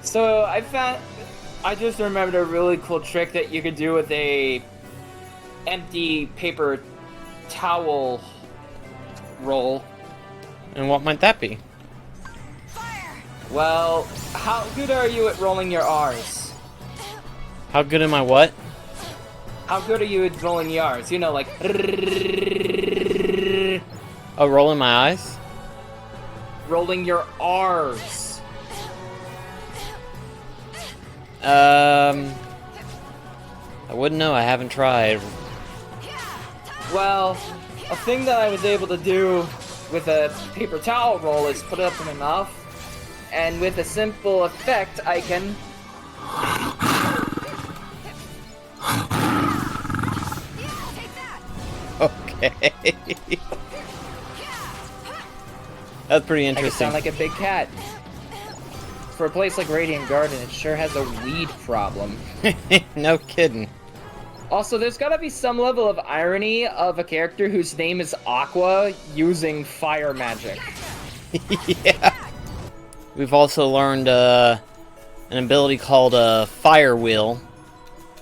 So I just remembered a really cool trick that you could do with a empty paper towel roll. And what might that be? Well, how good are you at rolling your R's? How good am I what? How good are you at rolling your R's? You know, like... Oh, rolling my eyes? rolling your R's. I wouldn't know, I haven't tried. Well, a thing that I was able to do with a paper towel roll is put it up in my mouth, and with a simple effect, I can... Okay. That's pretty I can interesting. sound like a big cat. For a place like Radiant Garden, it sure has a weed problem. No kidding. Also, there's gotta be some level of irony of a character whose name is Aqua using fire magic. Yeah. We've also learned an ability called Fire Wheel.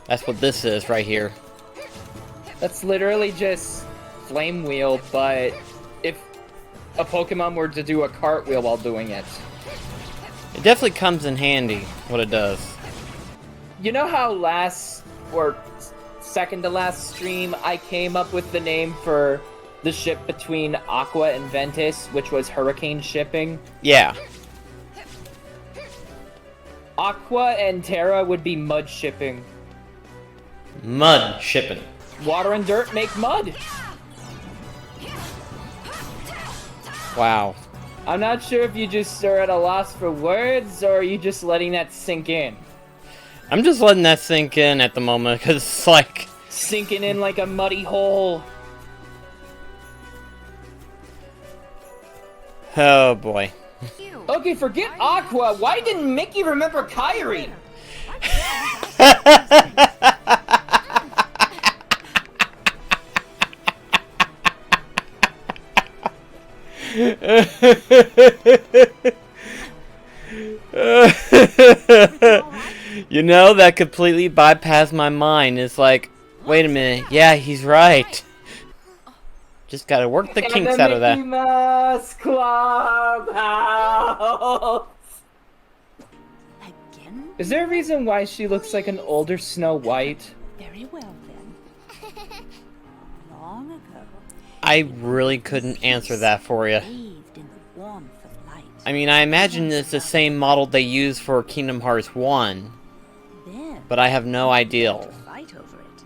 That's what this is right here. That's literally just Flame Wheel, but if a Pokemon were to do a cartwheel while doing it. It definitely comes in handy, what it does. You know how last, or second to last stream, I came up with the name for the ship between Aqua and Ventus, which was Hurricane Shipping? Yeah. Aqua and Terra would be Mud Shipping. Mud shipping. Water and dirt make mud! Wow. I'm not sure if you just are at a loss for words, or are you just letting that sink in? I'm just letting that sink in at the moment, because it's like... Sinking in like a muddy hole. Oh boy. Okay, forget Aqua. Why didn't Mickey remember Kyrie? You know, that completely bypassed my mind. It's like, wait a minute, yeah, he's right. Just gotta work the kinks out of that. Mickey Mouse Clubhouse. Again? Is there a reason why she looks like an older Snow White? Very well then. Long ago, I really couldn't answer that for you. bathed in the warmth of light. I mean, I imagine it's the same model they use for Kingdom Hearts 1, Then but I have no idea. to fight over it.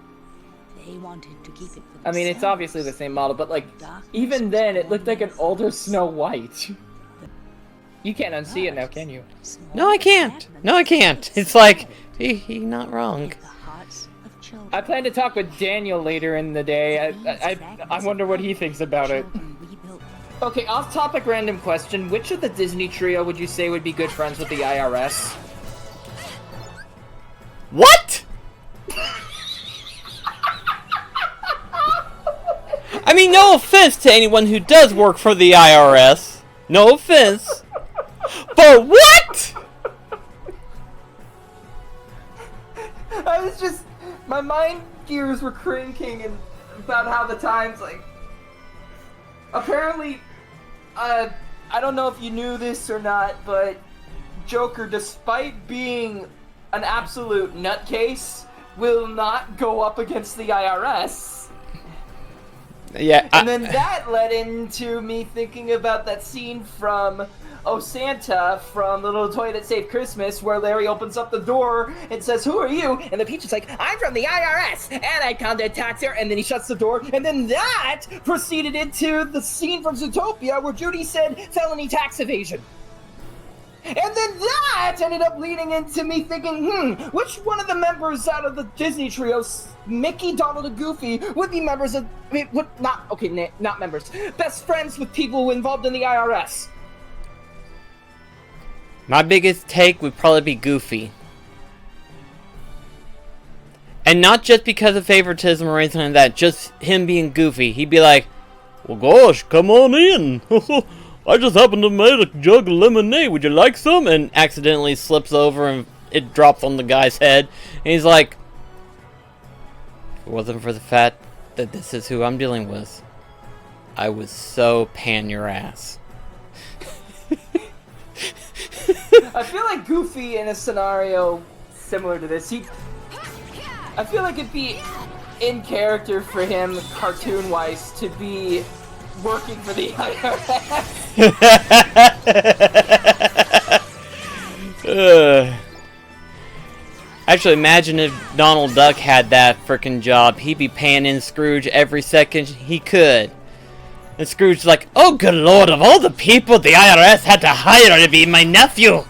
They wanted to keep it for I mean, it's themselves. obviously the same model, but like, even then, it looked like an older Snow White. You can't unsee it now, can you? No, I can't. No, I can't. It's like, he not wrong. The hearts of children. I plan to talk with Daniel later in the day. I wonder what he thinks about it. Children rebuilt them. Okay, off-topic random question. Which of the Disney trio would you say would be good friends with the IRS? What? I mean, no offense to anyone who does work for the IRS. No offense. But what? I was just... My mind gears were cranking and about how the times, like... Apparently, I don't know if you knew this or not, but Joker, despite being an absolute nutcase, will not go up against the IRS. Yeah. And then that led into me thinking about that scene from Oh Santa from The Little Toy That Saved Christmas, where Larry opens up the door and says, "Who are you?" And the Peach is like, "I'm from the IRS, and I come to tax here." And then he shuts the door, and then that proceeded into the scene from Zootopia where Judy said, "Felony tax evasion." And then that ended up leading into me thinking, which one of the members out of the Disney trio, Mickey, Donald, and Goofy, would be members of, not members, best friends with people involved in the IRS? My biggest take would probably be Goofy. And not just because of favoritism or anything like that, just him being Goofy. He'd be like, "Well, gosh, come on in. I just happened to make a jug of lemonade. Would you like some? And accidentally slips over and it drops on the guy's head. And he's like, if it wasn't for the fact that this is who I'm dealing with, I would so pan your ass. I feel like Goofy in a scenario similar to this, I feel like it'd be in character for him, cartoon-wise, to be working for the IRS. Actually, imagine if Donald Duck had that frickin' job. He'd be paying in Scrooge every second he could. And Scrooge's like, oh good lord, of all the people the IRS had to hire to be my nephew!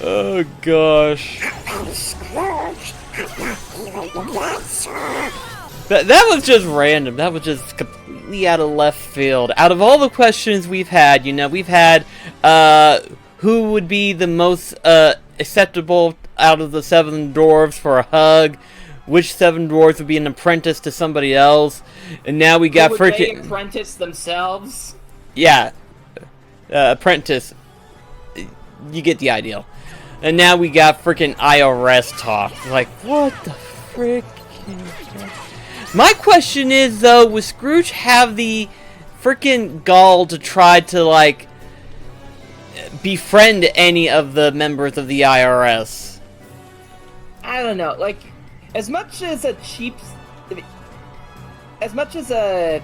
Oh gosh. That was just random. That was just completely out of left field. Out of all the questions we've had, we've had who would be the most acceptable out of the 7 dwarves for a hug, which 7 dwarves would be an apprentice to somebody else, and now we got freaking... Would they apprentice themselves? Yeah. Apprentice. You get the idea. And now we got freaking IRS talk. Like, what the frick? My question is, though, would Scrooge have the freaking gall to try to, like, befriend any of the members of the IRS? I don't know. Like, as much as a cheap... As much as a...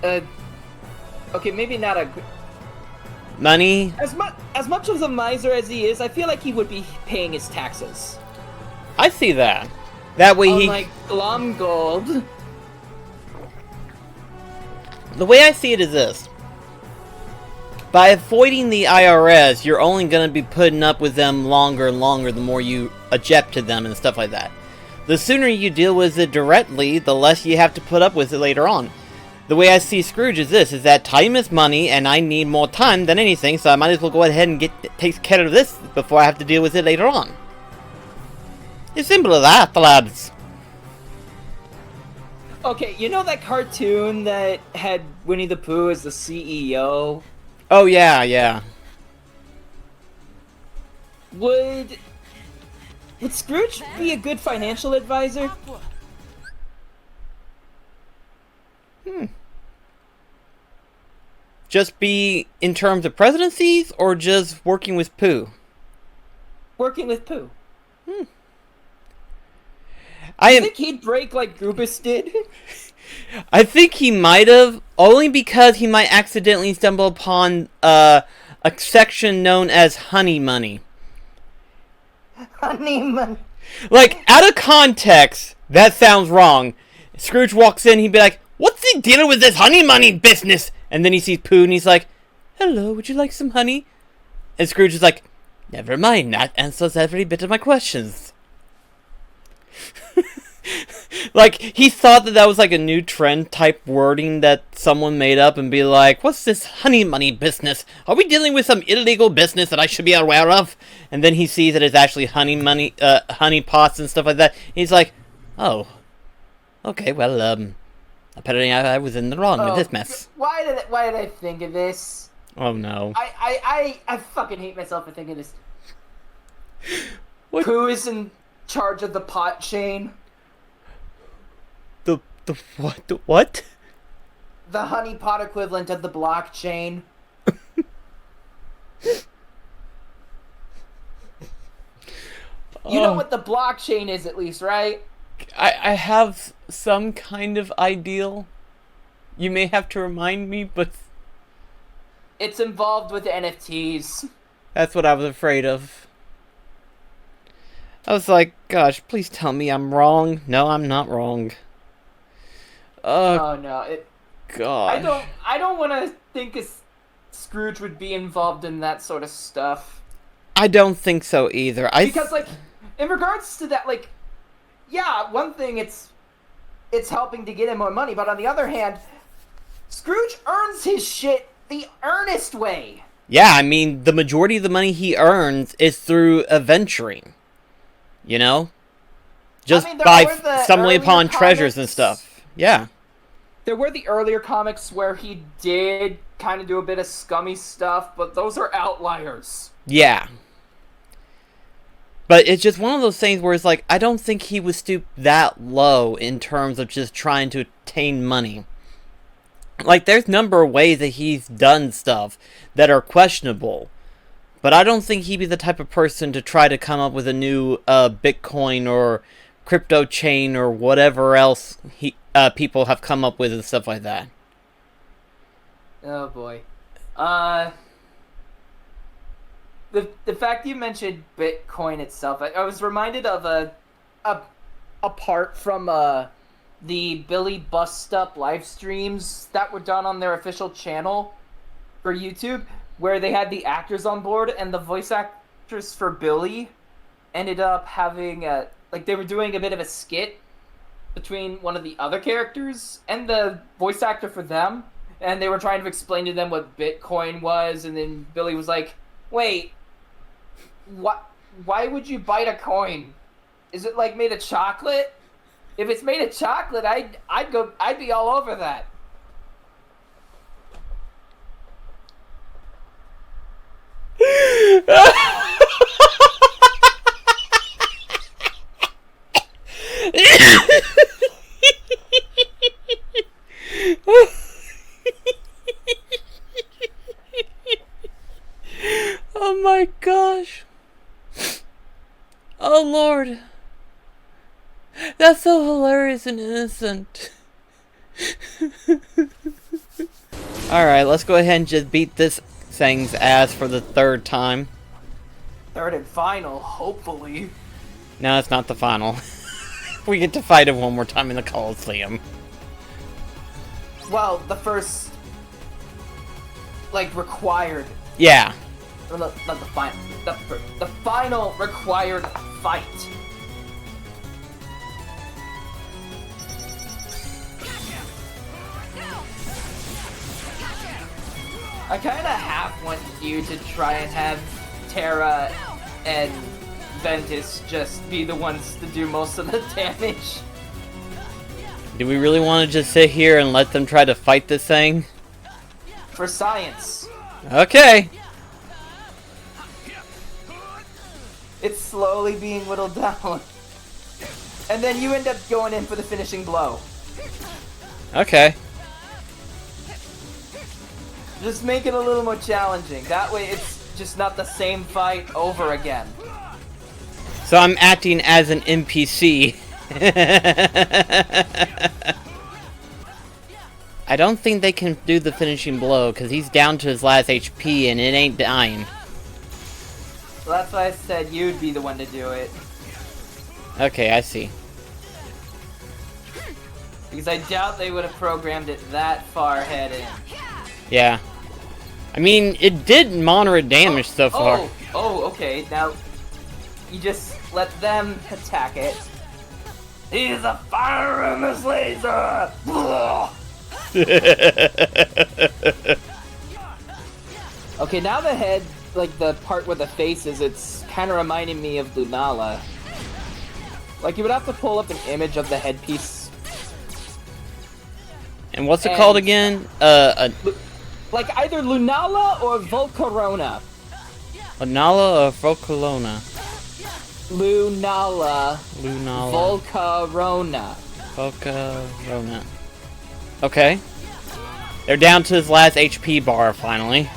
Okay, maybe not a... Money? As much as a miser as he is, I feel like he would be paying his taxes. I see that. That way Unlike Glomgold. The way I see it is this. By avoiding the IRS, you're only going to be putting up with them longer and longer the more you object to them and stuff like that. The sooner you deal with it directly, the less you have to put up with it later on. The way I see Scrooge is this, is that time is money, and I need more time than anything, so I might as well go ahead and take care of this before I have to deal with it later on. It's simple as that, lads. Okay, you know that cartoon that had Winnie the Pooh as the CEO? Oh, yeah. Would Scrooge be a good financial advisor? Just be in terms of presidencies, or just working with Pooh? Working with Pooh. I think he'd break like Goobus did. I think he might have, only because he might accidentally stumble upon a section known as honey money. Honey money. Like, out of context, that sounds wrong. Scrooge walks in, he'd be like, what's he dealing with this honey money business? And then he sees Pooh and he's like, hello, would you like some honey? And Scrooge is like, never mind, that answers every bit of my questions. Like, he thought that was like a new trend type wording that someone made up and be like, what's this honey money business? Are we dealing with some illegal business that I should be aware of? And then he sees that it's actually honey money, honey pots and stuff like that. He's like, oh, okay, well, apparently I was in the wrong with this mess. Why did I think of this? Oh no. I fucking hate myself for thinking this. What? Who is in charge of the pot chain? The what? The what? The honey pot equivalent of the blockchain. You know what the blockchain is, at least, right? I have some kind of ideal. You may have to remind me, but... It's involved with NFTs. That's what I was afraid of. I was like, gosh, please tell me I'm wrong. No, I'm not wrong. Oh no, God. I don't want to think Scrooge would be involved in that sort of stuff. I don't think so either. Because, like, in regards to that, like, yeah, one thing, it's helping to get him more money, but on the other hand, Scrooge earns his shit the earnest way. Yeah, I mean, the majority of the money he earns is through adventuring. You know? Just I mean, there by were the stumbling earlier upon treasures and comics. stuff. Yeah. There were the earlier comics where he did kind of do a bit of scummy stuff, but those are outliers. Yeah. But it's just one of those things where it's like, I don't think he would stoop that low in terms of just trying to attain money. Like, there's a number of ways that he's done stuff that are questionable. But I don't think he'd be the type of person to try to come up with a new Bitcoin or crypto chain or whatever else people have come up with and stuff like that. Oh boy. The fact you mentioned Bitcoin itself, I was reminded of a part from the Billy Bust Up live streams that were done on their official channel for YouTube, where they had the actors on board, and the voice actress for Billy ended up having they were doing a bit of a skit between one of the other characters and the voice actor for them, and they were trying to explain to them what Bitcoin was, and then Billy was like, "Wait, why would you bite a coin? Is it like made of chocolate? If it's made of chocolate, I'd be all over that." Oh my gosh. Oh Lord. That's so hilarious and innocent. Alright, let's go ahead and just beat this thing's ass for the third time. Third and final, hopefully. No, it's not the final. We get to fight him one more time in the Coliseum. Well, the first, required. Yeah. Well, not the final. The final required fight. I kind of half want you to try and have Terra and Ventus just be the ones to do most of the damage. Do we really want to just sit here and let them try to fight this thing? For science. Okay. It's slowly being whittled down. And then you end up going in for the finishing blow. Okay. Just make it a little more challenging. That way it's just not the same fight over again. So I'm acting as an NPC. I don't think they can do the finishing blow because he's down to his last HP and it ain't dying. So that's why I said you'd be the one to do it. Okay, I see. Because I doubt they would have programmed it that far ahead in. Yeah. I mean, it did moderate damage so far. Oh, okay. Now, you just let them attack it. He's a fire in this laser! Okay, now the head, the part where the face is, it's kind of reminding me of Lunala. You would have to pull up an image of the headpiece. And what's it called again? Either Lunala or Volcarona. Lunala or Volcarona? Lunala. Lunala. Volcarona. Okay. They're down to his last HP bar, finally.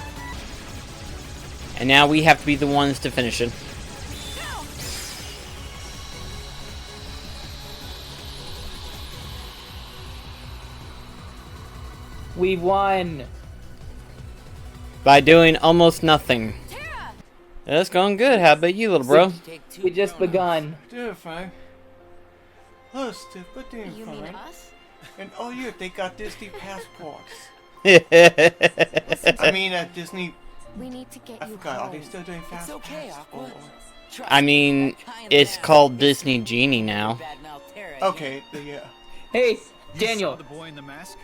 And now we have to be the ones to finish it. We won. By doing almost nothing. That's going good. How about you, little bro? We just begun. Doing fine. Oh, Steve, but doing You fine. mean us? And oh yeah, they got Disney passports. I I mean, Disney. We need to get I you forgot. Are home. they still doing fast pass? mean, it's called Disney Genie now. Okay, yeah. Hey, Daniel. The boy in the mask?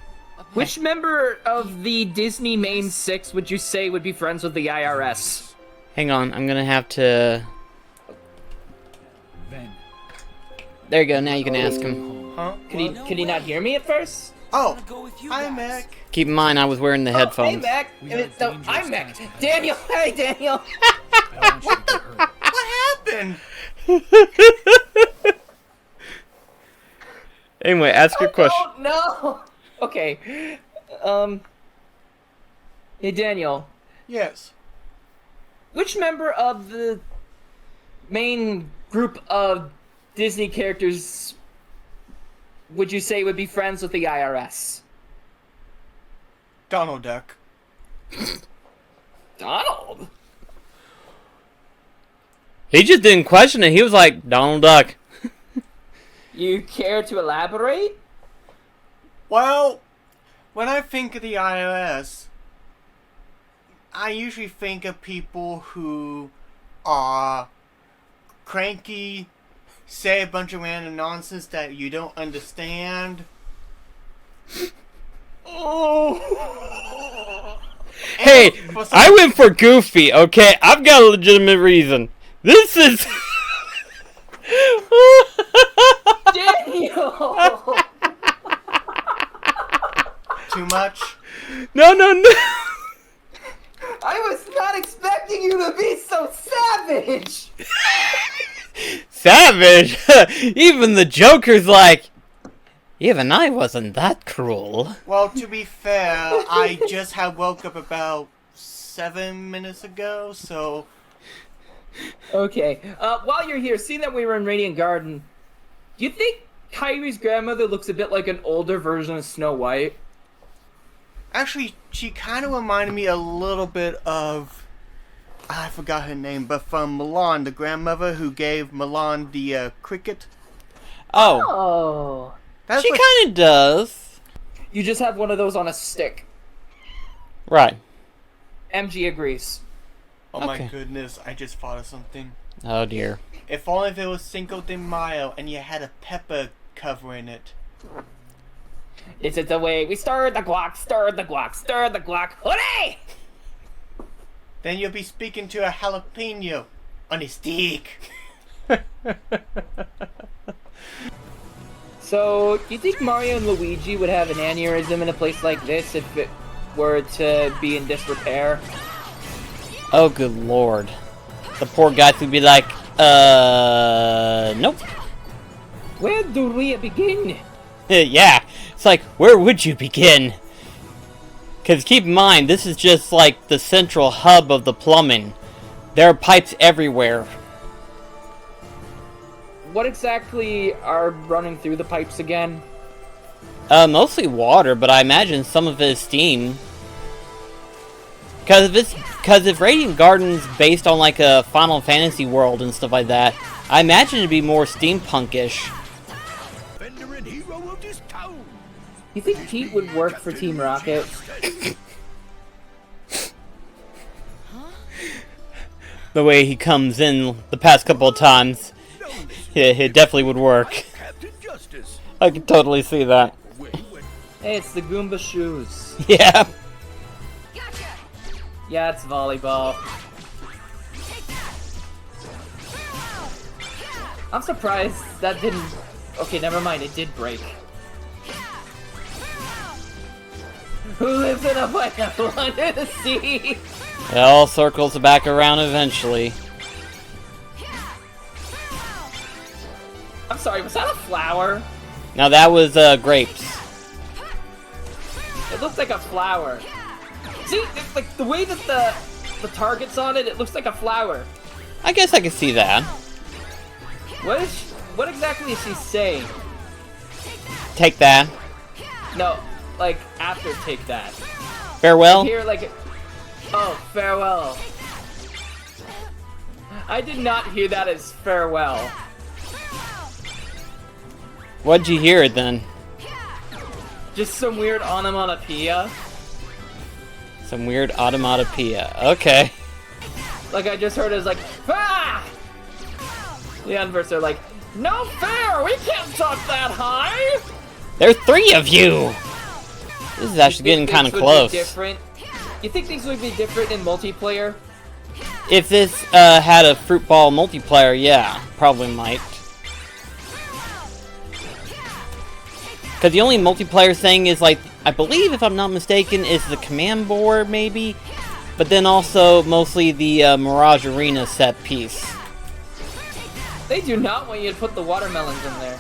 Which member of the Disney main six would you say would be friends with the IRS? Hang on, I'm gonna have to... There you go, now you can ask him. Huh? Could he not hear me at first? Oh, hi, Mac. Keep in mind, I was wearing the Hey, headphones. Mac. I'm Mac. Daniel. Hey, Daniel. What happened? Anyway, ask your question. Oh, no. Okay. Hey, Daniel. Yes. Which member of the main group of Disney characters would you say would be friends with the IRS? Donald Duck. Donald? He just didn't question it. He was like, Donald Duck. You care to elaborate? Well, when I think of the IRS, I usually think of people who are cranky, say a bunch of random nonsense that you don't understand. Oh. Hey, I went for Goofy, okay? I've got a legitimate reason. This is... Daniel! Too much? No. I was not expecting you to be so savage! Savage? Even the Joker's like, even I wasn't that cruel. Well, to be fair, I just had woke up about 7 minutes ago, so... Okay, while you're here, seeing that we were in Radiant Garden, do you think Kyrie's grandmother looks a bit like an older version of Snow White? Actually, she kind of reminded me a little bit of... I forgot her name, but from Milan, the grandmother who gave Milan the cricket. Oh, Oh. That's she what- kind of does. You just have one of those on a stick. Right. MG agrees. Oh my Okay. goodness, I just thought of something. Oh dear. If only there was Cinco de Mayo and you had a pepper covering it. Is it the way we stir the guac, stir the guac, stir the guac? Hooray! Then you'll be speaking to a jalapeno on a stick. So, do you think Mario and Luigi would have an aneurysm in a place like this if it were to be in disrepair? Oh, good lord. The poor guys would be like, nope. Where do we begin? Yeah, it's like, where would you begin? Because keep in mind, this is just like the central hub of the plumbing. There are pipes everywhere. What exactly are running through the pipes again? Mostly water, but I imagine some of it is steam. Because if Radiant Garden's based on like a Final Fantasy world and stuff like that, I imagine it'd be more steampunkish. You think Pete would work for Team Rocket? The way he comes in the past couple of times, yeah, it definitely would work. I can totally see that. Hey, it's the Goomba shoes. Yeah. Yeah, it's volleyball. I'm surprised that didn't... Okay, never mind, it did break. Who lives in a pineapple under the sea? It all circles back around eventually. I'm sorry, was that a flower? Now that was grapes. It looks like a flower. See, it's like the way that the target's on it, it looks like a flower. I guess I can see that. What exactly is she saying? Take that. No, like after take that. Farewell. Here, like, oh, farewell. I did not hear that as farewell. What'd you hear it then? Just some weird onomatopoeia. Some weird automatopoeia. Okay. Like I just heard it was like, ah! The Unverse are like, no fair, we can't talk that high! There's 3 of you! This is actually getting kind of close. You think things would be different in multiplayer? If this had a fruit ball multiplayer, yeah, probably might. Because the only multiplayer thing is, like, I believe, if I'm not mistaken, is the command board, maybe? But then also, mostly the Mirage Arena set piece. They do not want you to put the watermelons in there.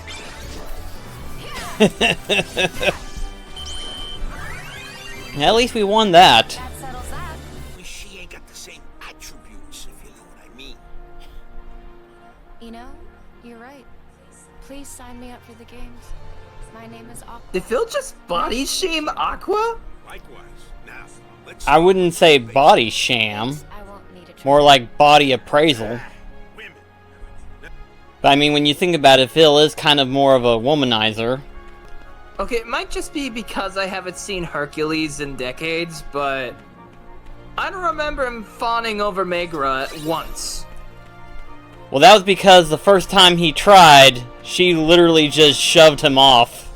At least we won that. That settles that. She ain't got the same attributes, if you know what I mean. You know, you're right. Please sign me up for the games. My name is Aqua. Did Phil just body shame Aqua? Likewise. Now, let's I wouldn't say body sham, I won't need a more like body appraisal. women. But I mean, when you think about it, Phil is kind of more of a womanizer. Okay, it might just be because I haven't seen Hercules in decades, but I don't remember him fawning over Megra once. Well, that was because the first time he tried, she literally just shoved him off.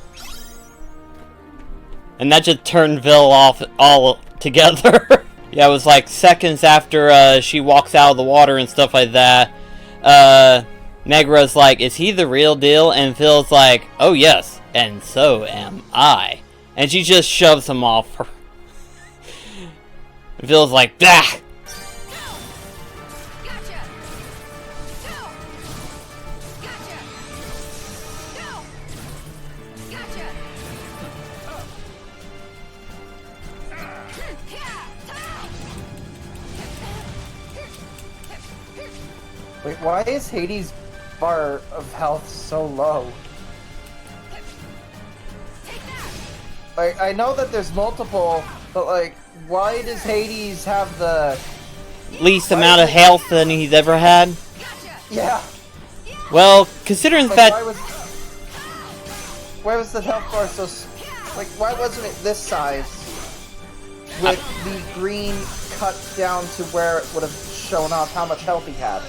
And that just turned Vil off all together. Yeah, it was like seconds after she walks out of the water and stuff like that. Megra's like, is he the real deal? And Phil's like, oh yes, and so am I. And she just shoves him off. And Phil's like, bah! Gotcha! Go! Gotcha! Go! Gotcha! Wait, why is Hades' bar of health so low? Like, I know that there's multiple, but like, why does Hades have the... Least amount of health than he's ever had? Yeah. Well, considering the Like, fact... why was the health bar so... Like, why wasn't it this size? With the green cut down to where it would have shown off how much health he had.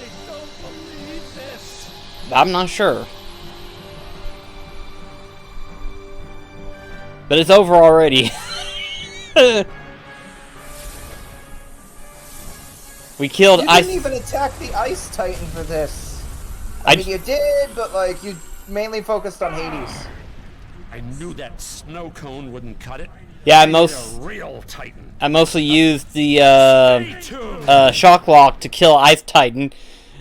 I'm not sure. But it's over already. We killed You Ice... didn't even attack the Ice Titan for this. I mean, you did, but like, you mainly focused on Hades. I knew that snow cone wouldn't cut it. Yeah, I need a real Titan. I mostly used the Stay tuned. shock lock to kill Ice Titan,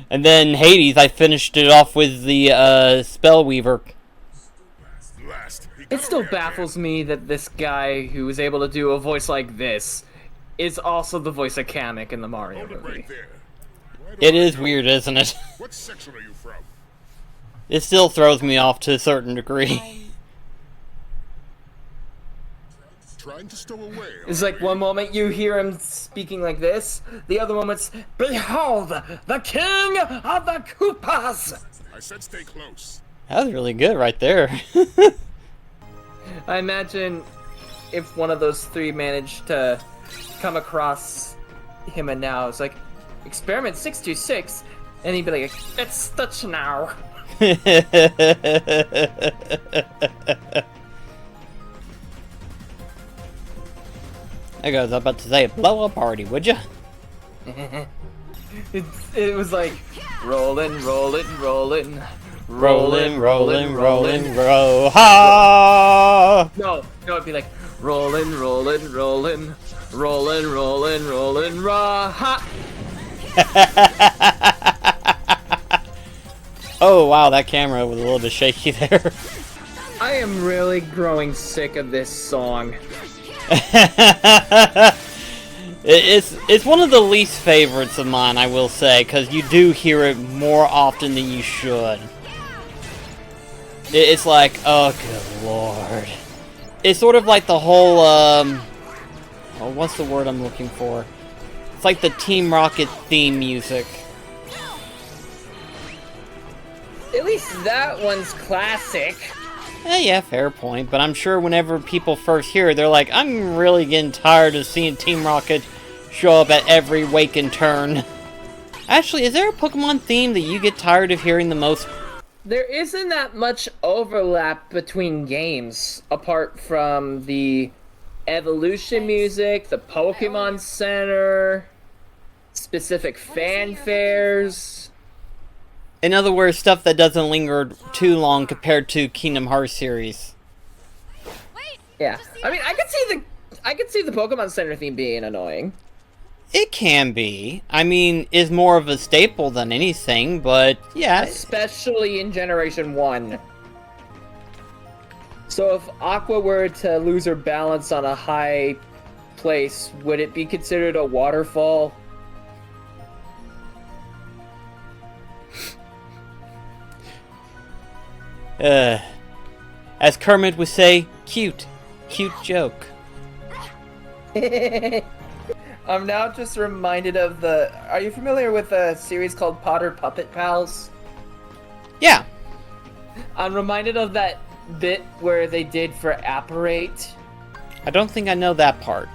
and then Hades I finished it off with the Spellweaver. It still baffles me that this guy who was able to do a voice like this is also the voice of Kamek in the Mario movie. It is weird, isn't it? What section are you from? It still throws me off to a certain degree. Trying to stow away. It's like one moment you hear him speaking like this, the other moment's, behold, the king of the Koopas! I said stay close. That was really good right there. I imagine if one of those three managed to come across him and now, it's like, experiment 626, and he'd be like, it's such now. There goes, I was about to say, blow a party, would ya? It was like, rolling, rolling, rolling, Rolling, rolling, rolling, roll, ha! No, it'd be like, rolling, rolling, rolling, rolling, rolling, rolling, raw, ha! Oh wow, that camera was a little bit shaky there. I am really growing sick of this song. It's one of the least favorites of mine, I will say, because you do hear it more often than you should. It's like, oh good lord. It's sort of like the whole, oh, what's the word I'm looking for? It's like the Team Rocket theme music. At least that one's classic. Yeah, fair point, but I'm sure whenever people first hear it, they're like, I'm really getting tired of seeing Team Rocket show up at every wake and turn. Actually, is there a Pokemon theme that you get tired of hearing the most? There isn't that much overlap between games, apart from the evolution music, the Pokemon Center, specific fanfares. In other words, stuff that doesn't linger too long compared to Kingdom Hearts series. Yeah, I mean, I could see the Pokemon Center theme being annoying. It can be. I mean, it's more of a staple than anything, but yeah. Especially in Generation 1. So if Aqua were to lose her balance on a high place, would it be considered a waterfall? As Kermit would say, cute. Cute joke. I'm now just reminded of the... Are you familiar with a series called Potter Puppet Pals? Yeah. I'm reminded of that bit where they did for Apparate. I don't think I know that part.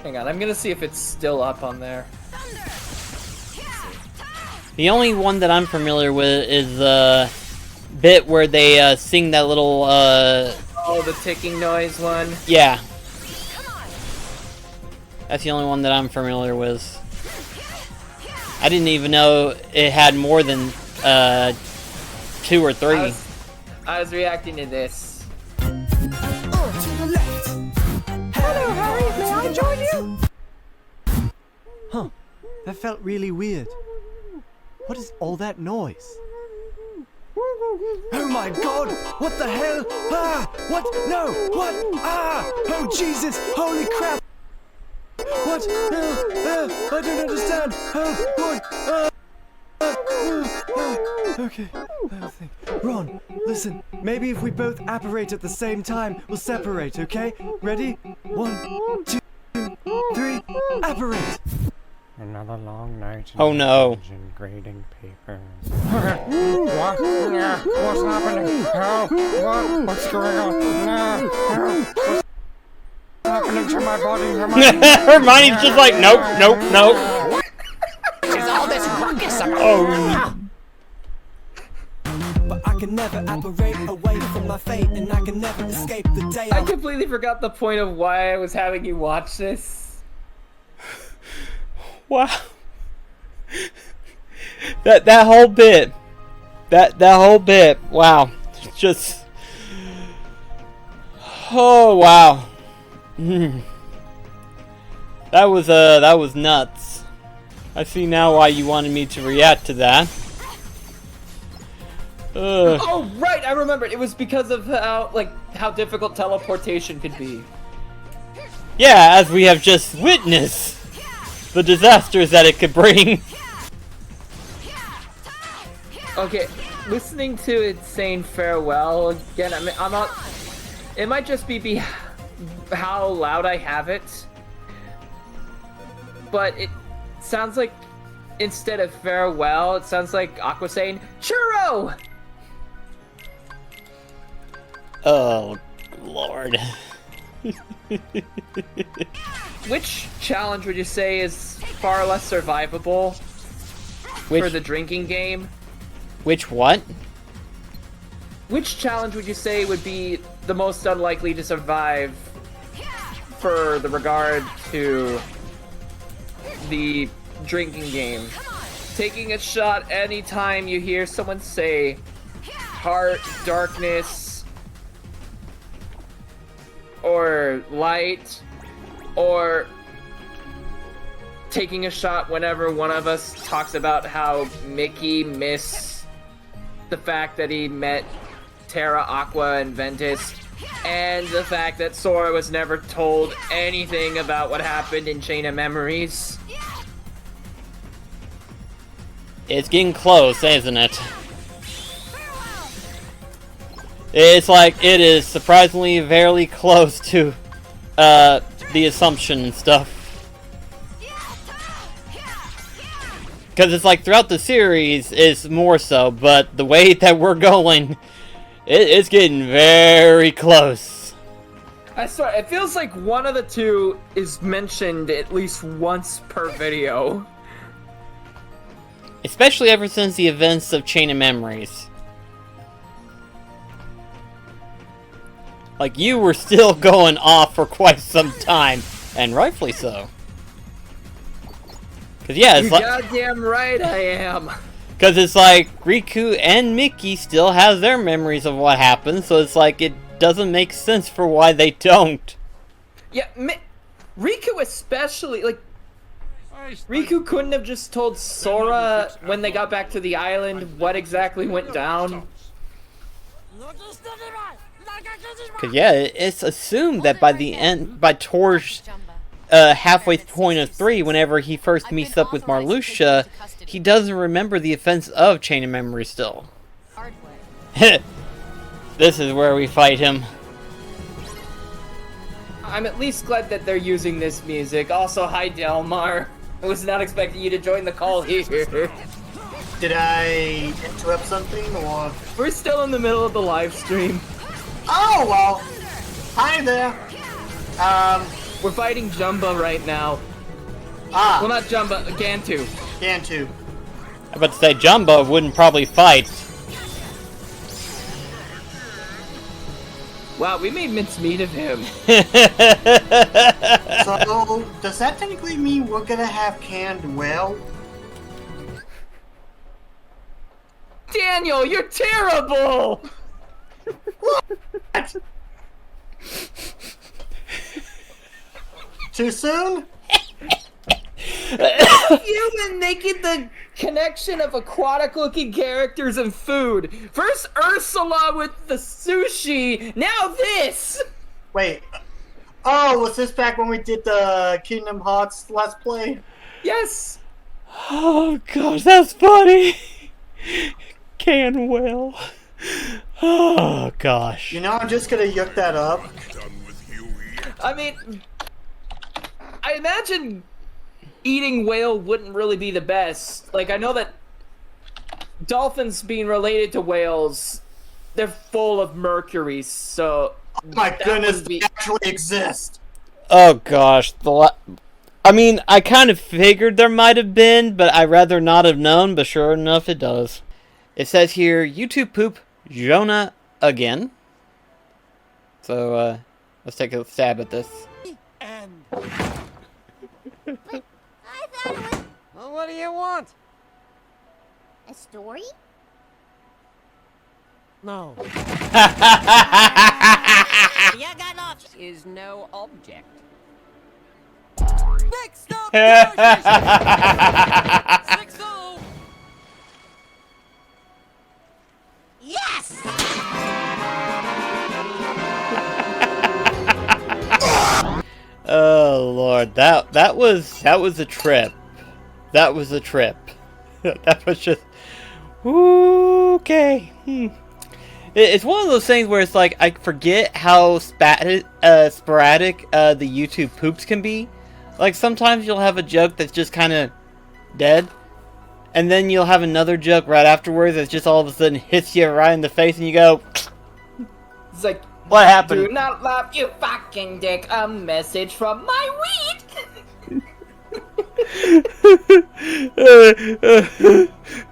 Hang on, I'm gonna see if it's still up on there. The only one that I'm familiar with is the bit where they sing that little, Oh, the ticking noise one? Yeah. That's the only one that I'm familiar with. I didn't even know it had more than 2 or 3. I was reacting to this. Hello, Harry. May I join you? Huh. That felt really weird. What is all that noise? Oh my god! What the hell? Ah! What? No! What? Ah! Oh Jesus! Holy crap! What? I don't understand! What? Okay, I think. Ron, listen. Maybe if we both apparate at the same time, we'll separate, okay? Ready? 1, 2, 3, apparate! Another long night. Oh no. Grading papers. What? What's happening? Help! What? What's going on? No! Help! What's happening to my body? Hermione's just like, nope, nope, nope. Is all this ruckus about? Oh. But I can never apparate away from my fate, and I can never escape the day. I completely forgot the point of why I was having you watch this. Wow. That whole bit. That whole bit. Wow. Just. Oh wow. That was nuts. I see now why you wanted me to react to that. Oh right, I remembered. It was because of how difficult teleportation could be. Yeah, as we have just witnessed the disasters that it could bring. Okay, listening to it saying farewell again. I mean, I'm not. It might just be how loud I have it, but it sounds like instead of farewell, it sounds like Aqua saying churro. Oh, Lord. Which challenge would you say is far less survivable for the drinking game? Which what? Which challenge would you say would be the most unlikely to survive for the regard to the drinking game? Taking a shot anytime you hear someone say heart, darkness, or light, or taking a shot whenever one of us talks about how Mickey missed the fact that he met Terra, Aqua, and Ventus, and the fact that Sora was never told anything about what happened in Chain of Memories. It's getting close, isn't it? It's like it is surprisingly very close to the assumption and stuff. Because it's like throughout the series is more so, but the way that we're going, it's getting very close. I swear, it feels like one of the two is mentioned at least once per video. Especially ever since the events of Chain of Memories. Like, you were still going off for quite some time, and rightfully so. Cause yeah, it's You like, goddamn right I am. cause it's like Riku and Mickey still have their memories of what happened, so it's like it doesn't make sense for why they don't. Yeah, Riku especially, like, Riku couldn't have just told Sora when they got back to the island what exactly went down. Cause yeah, it's assumed that by the end, by towards halfway point of 3, whenever he first meets up with Marluxia, he doesn't remember the offense of Chain of Memory still. This is where we fight him. I'm at least glad that they're using this music. Also, hi Delmar. I was not expecting you to join the call here. Did I interrupt something, or? We're still in the middle of the live stream. Oh, well. Hi there. We're fighting Jumba right now. Ah. Well, not Jumba, Gantu. Gantu. I'm about to say, Jumbo wouldn't probably fight. Wow, we made mincemeat of him. So, does that technically mean we're gonna have canned whale? Daniel, you're terrible! What? Too soon? Human making the connection of aquatic-looking characters and food. First Ursula with the sushi, now this! Wait. Oh, was this back when we did the Kingdom Hearts Let's Play? Yes! Oh gosh, that's funny. Can well. Oh gosh. You know, I'm just gonna yuck that up. I mean, I imagine eating whale wouldn't really be the best. Like, I know that dolphins being related to whales, they're full of mercury, so... Oh my goodness, they actually exist! Oh gosh, I mean, I kind of figured there might have been, but I'd rather not have known, but sure enough it does. It says here, YouTube poop Jonah again. So, let's take a stab at this. Well, what do you want? A story? No. Is no object. Next up, Yes! Oh Lord, that was a trip. That was a trip. That was just okay. It's one of those things where it's like I forget how sporadic the YouTube poops can be. Like sometimes you'll have a joke that's just kind of dead, and then you'll have another joke right afterwards that's just all of a sudden hits you right in the face, and you go, It's like, what happened? Do not laugh, you fucking dick. A message from my weed.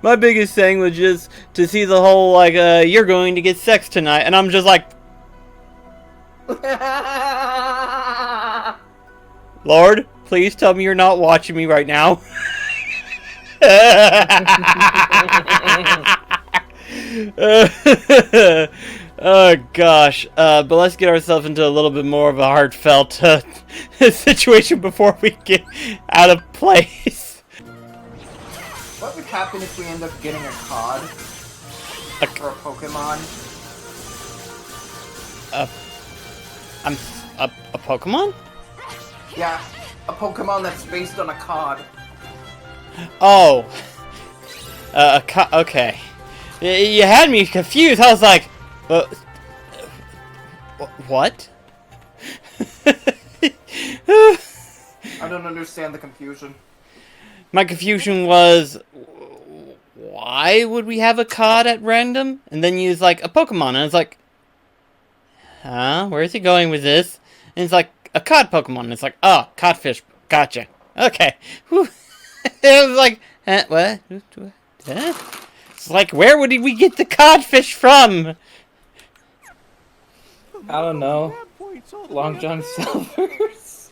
My biggest thing was just to see the whole like you're going to get sex tonight, and I'm just like, Lord, please tell me you're not watching me right now. Oh gosh, but let's get ourselves into a little bit more of a heartfelt situation before we get out of place. What would happen if we end up getting a cod? Or a Pokemon? A Pokemon? Yeah, a Pokemon that's based on a cod. Oh. Okay. You had me confused. I was like, what? I don't understand the confusion. My confusion was, why would we have a cod at random? And then use, like, a Pokemon. And it's like, huh? Where is he going with this? And it's like, a cod Pokemon. And it's like, oh, codfish. Gotcha. Okay. Whew. It was like, what? Huh? It's like, where would we get the codfish from? I don't know. Long John Silver's.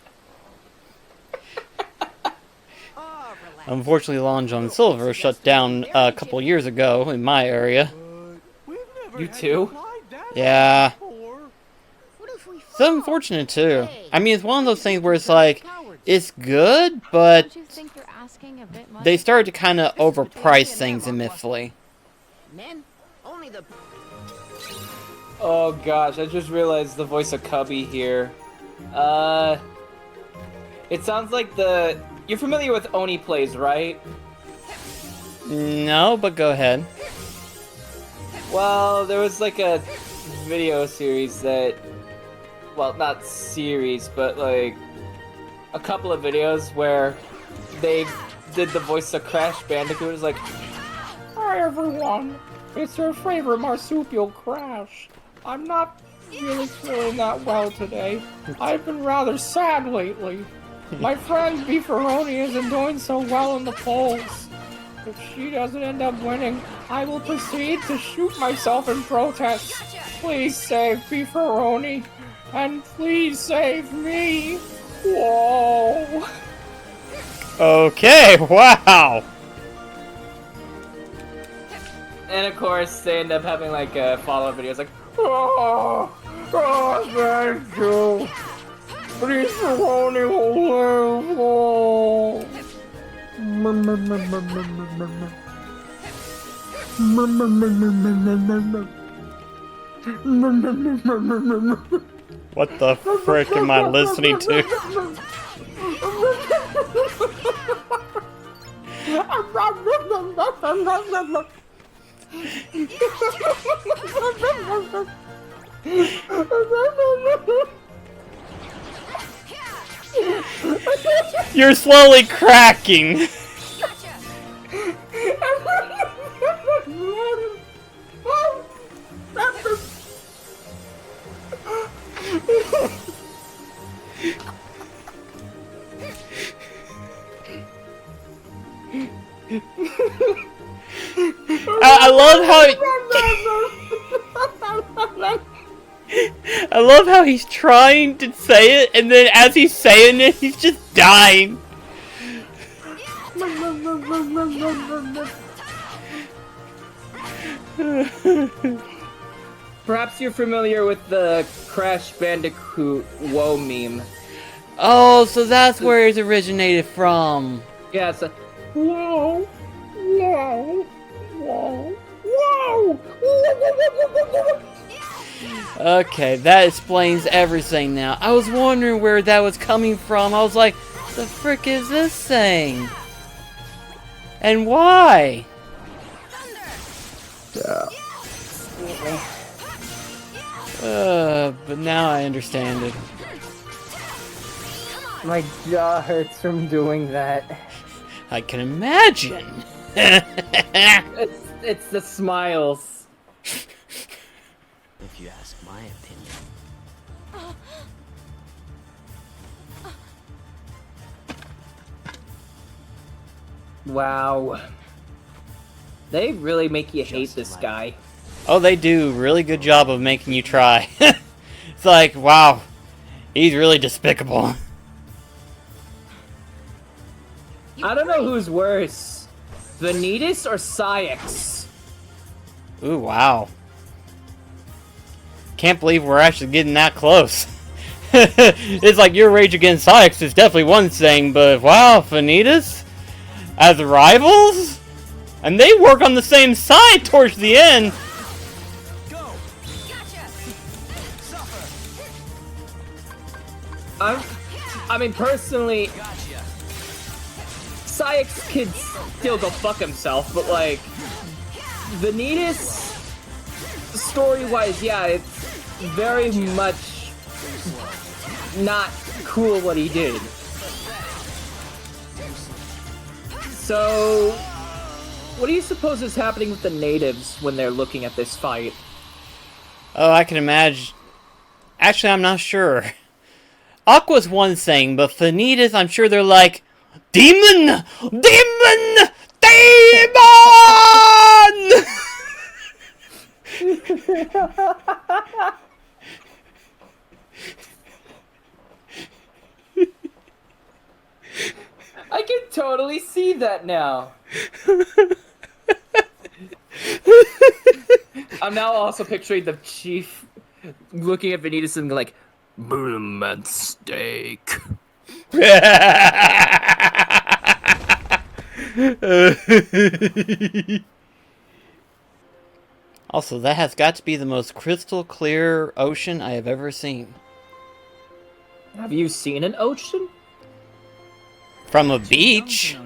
Unfortunately, Long John Silver shut down a couple years ago in my area. You too? Yeah. It's unfortunate too. I mean, it's one of those things where it's like, it's good, but Don't you think you're asking a bit much? they started to kind of overprice things in Miffley. Men, only the Oh gosh, I just realized the voice of Cubby here. It sounds like the... You're familiar with Oni Plays, right? No, but go ahead. Well, there was like a video series that... Well, not series, but like... A couple of videos where they did the voice of Crash Bandicoot. It was like... Hi everyone, it's your favorite marsupial Crash. I'm not really feeling that well today. I've been rather sad lately. My friend Beefaroni isn't doing so well in the polls. If she doesn't end up winning, I will proceed to shoot myself in protest. Please save Beefaroni, and please save me. Whoa. Okay, wow. And of course, they end up having like a follow-up video. It's like, oh, thank you. Please, Ronnie will live. Oh. What the frick am I listening to? You're slowly cracking. I love how I love how he's trying to say it, and then as he's saying it, he's just dying. Perhaps you're familiar with the Crash Bandicoot Whoa meme. Oh, so that's where it originated from. Yeah, it's a whoa, whoa, whoa, whoa. Okay, that explains everything now. I was wondering where that was coming from. I was like, the frick is this thing? And why? Yeah. But now I understand it. My jaw hurts from doing that. I can imagine. It's the smiles. If you ask my opinion. Wow. They really make you hate this guy. Oh, they do a really good job of making you try. It's like, wow, he's really despicable. I don't know who's worse, Vanitas or Cyax. Ooh, wow. Can't believe we're actually getting that close. It's like your Rage Against Cyax is definitely one thing, but wow, Vanitas? As rivals? And they work on the same side towards the end. I mean, personally, Cyax could still go fuck himself, but like, Vanitas, story-wise, yeah, it's very much not cool what he did. So, what do you suppose is happening with the natives when they're looking at this fight? Oh, I can imagine. Actually, I'm not sure. Aqua's one thing, but Vanitas, I'm sure they're like, Demon! Demon! Demon! totally see that now. I'm now also picturing the chief looking at Vanitas and like, boom and steak. Also, that has got to be the most crystal clear ocean I have ever seen. Have you seen an ocean? From a beach?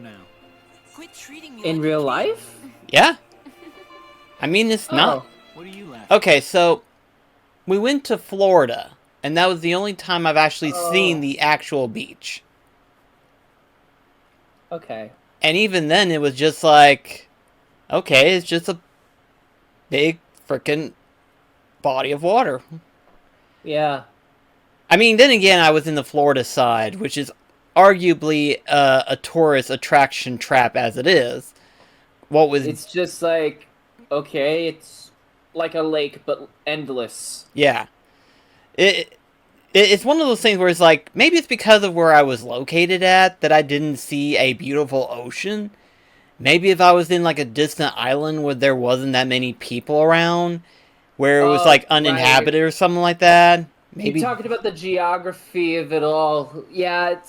In real life? Yeah. I mean, it's not... What are you laughing? Okay, so... We went to Florida, and that was the only time I've actually seen the actual beach. Okay. And even then, it was just like... Okay, it's just a big frickin' body of water. Yeah. I mean, then again, I was in the Florida side, which is arguably a tourist attraction trap as it is. What was... It's just like, okay, it's like a lake, but endless. Yeah. It's one of those things where it's like, maybe it's because of where I was located at that I didn't see a beautiful ocean. Maybe if I was in like a distant island where there wasn't that many people around, where it was like uninhabited or something like that. Maybe. You're talking about the geography of it all. Yeah,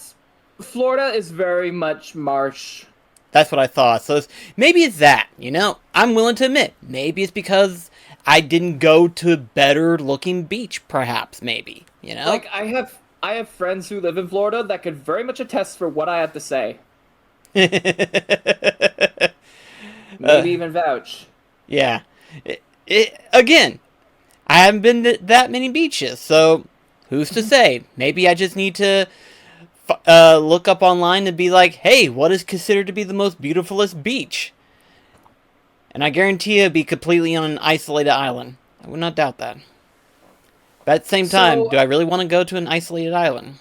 Florida is very much marsh. That's what I thought. So maybe it's that, you know? I'm willing to admit. Maybe it's because I didn't go to a better looking beach, perhaps, maybe. You know? Like, I have friends who live in Florida that could very much attest for what I have to say. Maybe even vouch. Yeah. Again, I haven't been to that many beaches, so who's to say? Maybe I just need to look up online and be like, hey, what is considered to be the most beautifulest beach? And I guarantee it'll be completely on an isolated island. I would not doubt that. But at the same time, do I really want to go to an isolated island?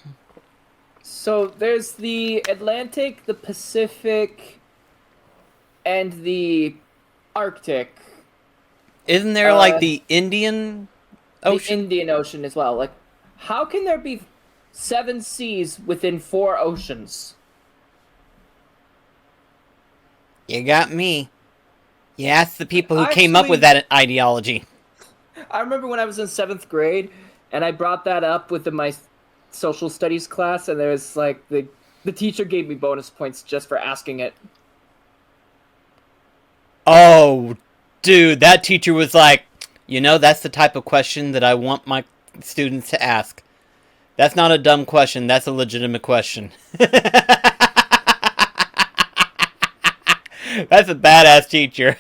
So there's the Atlantic, the Pacific, and the Arctic. Isn't there like the Indian Ocean? The Indian Ocean as well. Like, how can there be 7 seas within 4 oceans? You got me. You asked the people who came up with that ideology. I remember when I was in 7th grade, and I brought that up within my social studies class, and there was like the teacher gave me bonus points just for asking it. Oh, dude, that teacher was like, you know, that's the type of question that I want my students to ask. That's not a dumb question, that's a legitimate question. That's a badass teacher.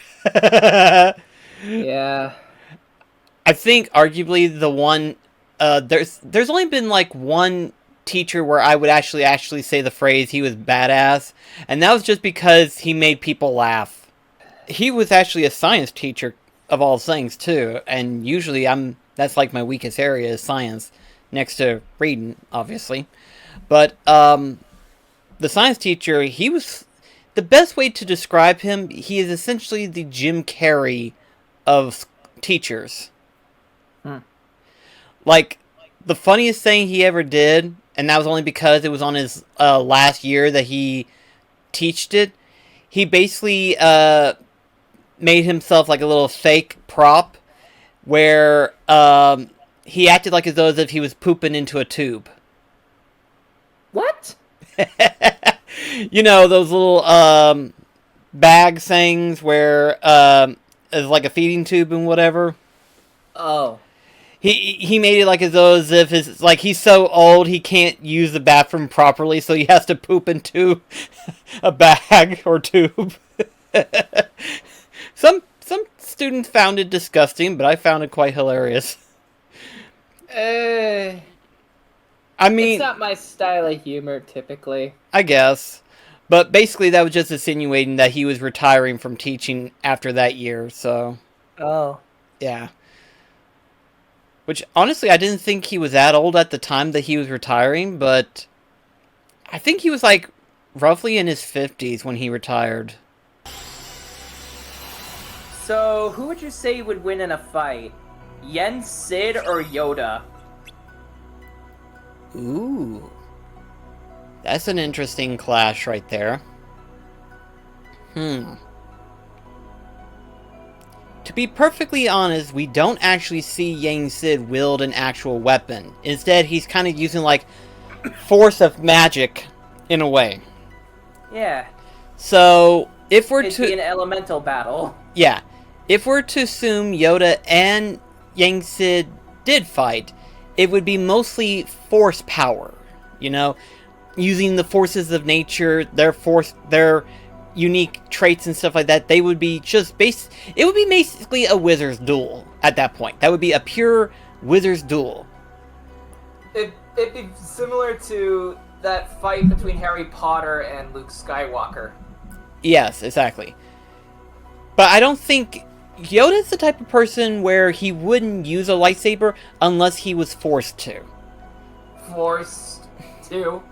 Yeah. I think arguably the one there's only been like one teacher where I would actually say the phrase he was badass, and that was just because he made people laugh. He was actually a science teacher of all things too, and usually that's like my weakest area is science, next to reading, obviously. But the science teacher, he was the best way to describe him. He is essentially the Jim Carrey of teachers. Like, the funniest thing he ever did, and that was only because it was on his last year that he teached it, he basically made himself like a little fake prop where he acted like as though as if he was pooping into a tube. What? You know, those little bag things where it's like a feeding tube and whatever. Oh. He made it like as though as if it's like he's so old he can't use the bathroom properly, so he has to poop into a bag or tube. Some students found it disgusting, but I found it quite hilarious. I mean, it's not my style of humor typically. I guess. But basically that was just insinuating that he was retiring from teaching after that year, so. Oh. Yeah. Which, honestly, I didn't think he was that old at the time that he was retiring, but I think he was, like, roughly in his 50s when he retired. So, who would you say would win in a fight? Yen, Sid, or Yoda? Ooh. That's an interesting clash right there. To be perfectly honest, we don't actually see Yang Sid wield an actual weapon. Instead, he's kind of using, like, force of magic, in a way. Yeah. So, if we're It'd to... be an elemental battle. Yeah. If we're to assume Yoda and Yang Sid did fight, it would be mostly force power. You know? Using the forces of nature, their unique traits and stuff like that, they would be just it would be basically a wizard's duel at that point. That would be a pure wizard's duel. It'd be similar to that fight between Harry Potter and Luke Skywalker. Yes, exactly. But I don't think Yoda's the type of person where he wouldn't use a lightsaber unless he was forced to. Forced to?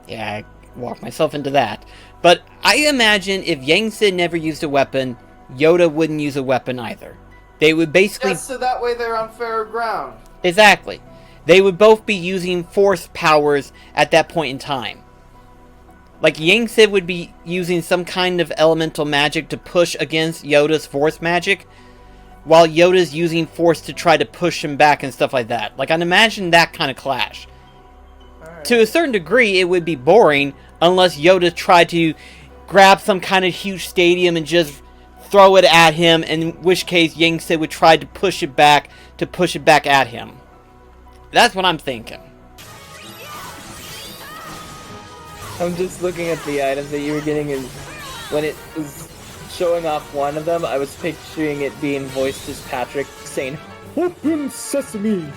Yeah, I walked myself into that. But I imagine if Yang Sid never used a weapon, Yoda wouldn't use a weapon either. They would basically... Yes, so that way they're on fair ground. Exactly. They would both be using force powers at that point in time. Like, Yang Sid would be using some kind of elemental magic to push against Yoda's force magic, while Yoda's using force to try to push him back and stuff like that. Like, I'd imagine that kind of clash. Right. To a certain degree, it would be boring, unless Yoda tried to grab some kind of huge stadium and just throw it at him, in which case Yang Sid would try to push it back at him. That's what I'm thinking. I'm just looking at the items that you were getting, and when it was showing off one of them, I was picturing it being voiced as Patrick saying, "Open sesame!"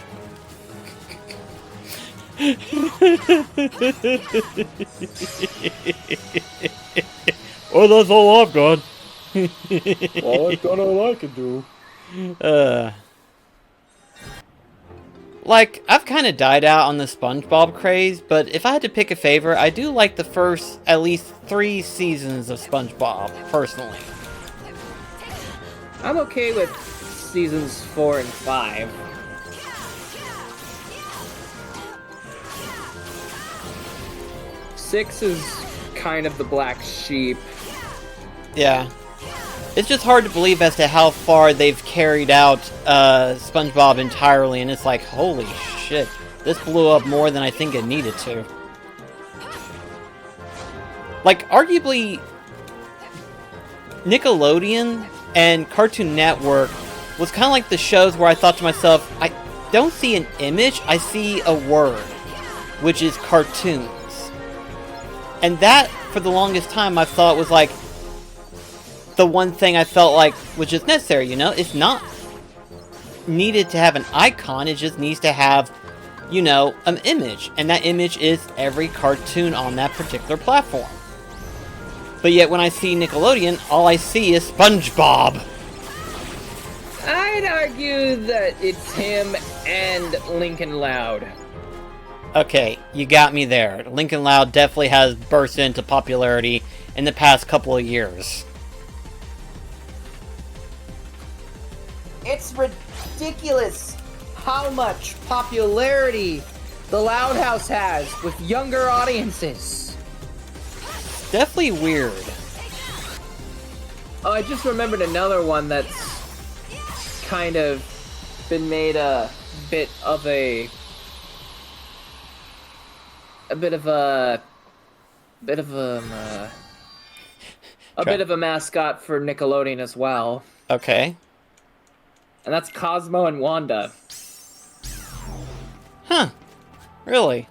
Well, that's all I've got. Well, I've done all I can do. Like, I've kind of died out on the SpongeBob craze, but if I had to pick a favorite, I do like the first, at least 3 seasons of SpongeBob, personally. I'm okay with seasons 4 and 5. Six is kind of the black sheep. Yeah. It's just hard to believe as to how far they've carried out SpongeBob entirely, and it's like, holy shit, this blew up more than I think it needed to. Like, arguably, Nickelodeon and Cartoon Network was kind of like the shows where I thought to myself, I don't see an image, I see a word, which is cartoons. And that, for the longest time, I thought was like the one thing I felt like was just necessary, you know? It's not needed to have an icon, it just needs to have, you know, an image. And that image is every cartoon on that particular platform. But yet when I see Nickelodeon, all I see is SpongeBob. I'd argue that it's him and Lincoln Loud. Okay, you got me there. Lincoln Loud definitely has burst into popularity in the past couple of years. It's ridiculous how much popularity the Loud House has with younger audiences. Definitely weird. Oh, I just remembered another one that's kind of been made a bit of a mascot for Nickelodeon as well. Okay. And that's Cosmo and Wanda. Huh. Really?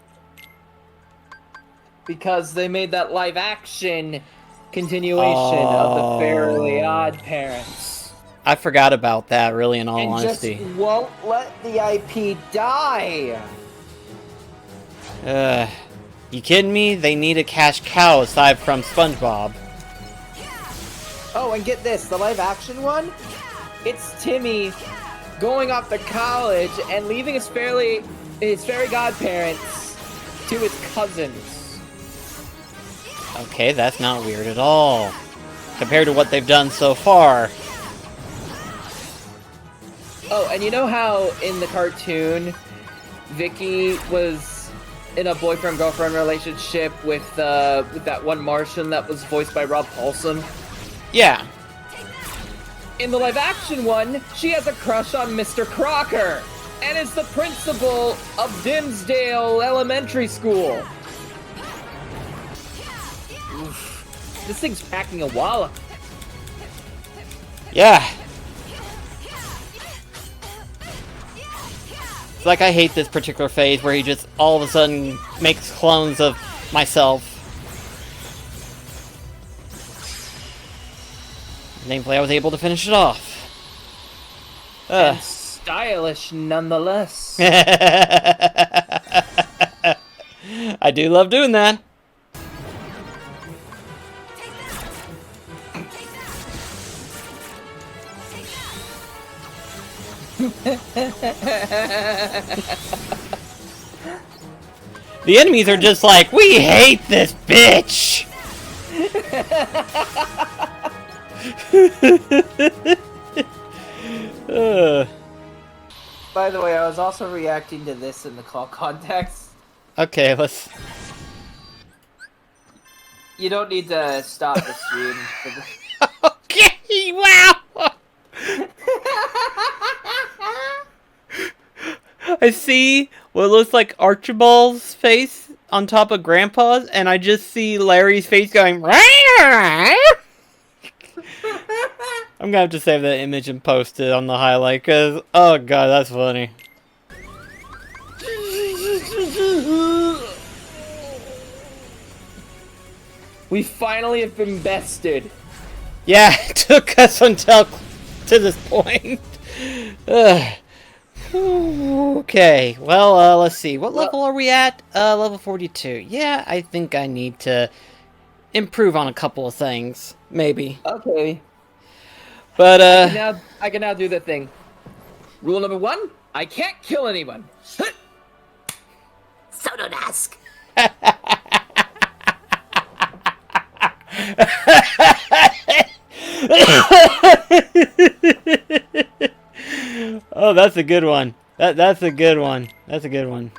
Because they made that live action continuation of the Fairly Odd Parents. I forgot about that, really, in all honesty. And just won't let the IP die. You kidding me? They need a cash cow aside from SpongeBob. Oh, and get this, the live action one? It's Timmy going off to college and leaving his fairy godparents to his cousins. Okay, that's not weird at all. Compared to what they've done so far. Oh, and you know how in the cartoon, Vicky was in a boyfriend-girlfriend relationship with that one Martian that was voiced by Rob Paulson. Yeah. In the live-action one, she has a crush on Mr. Crocker, and is the principal of Dimsdale Elementary School. Oof. This thing's packing a wallop. Yeah. It's like I hate this particular phase where he just all of a sudden makes clones of myself. Thankfully I was able to finish it off. And stylish nonetheless. I do love doing that. The enemies are just like, we hate this bitch! By the way, I was also reacting to this in the call context. Okay, let's... You don't need to stop the stream. Okay, wow! I see what looks like Archibald's face on top of Grandpa's, and I just see Larry's face going... I'm gonna have to save that image and post it on the highlight, because, oh god, that's funny. We finally have been bested. Yeah, it took us until to this point. Okay, well, let's see. What level are we at? Level 42. Yeah, I think I need to improve on a couple of things. Maybe. Okay. But, I can now do the thing. Rule number 1, I can't kill anyone. So don't ask. Oh, that's a good one. That's a good one. That's a good one.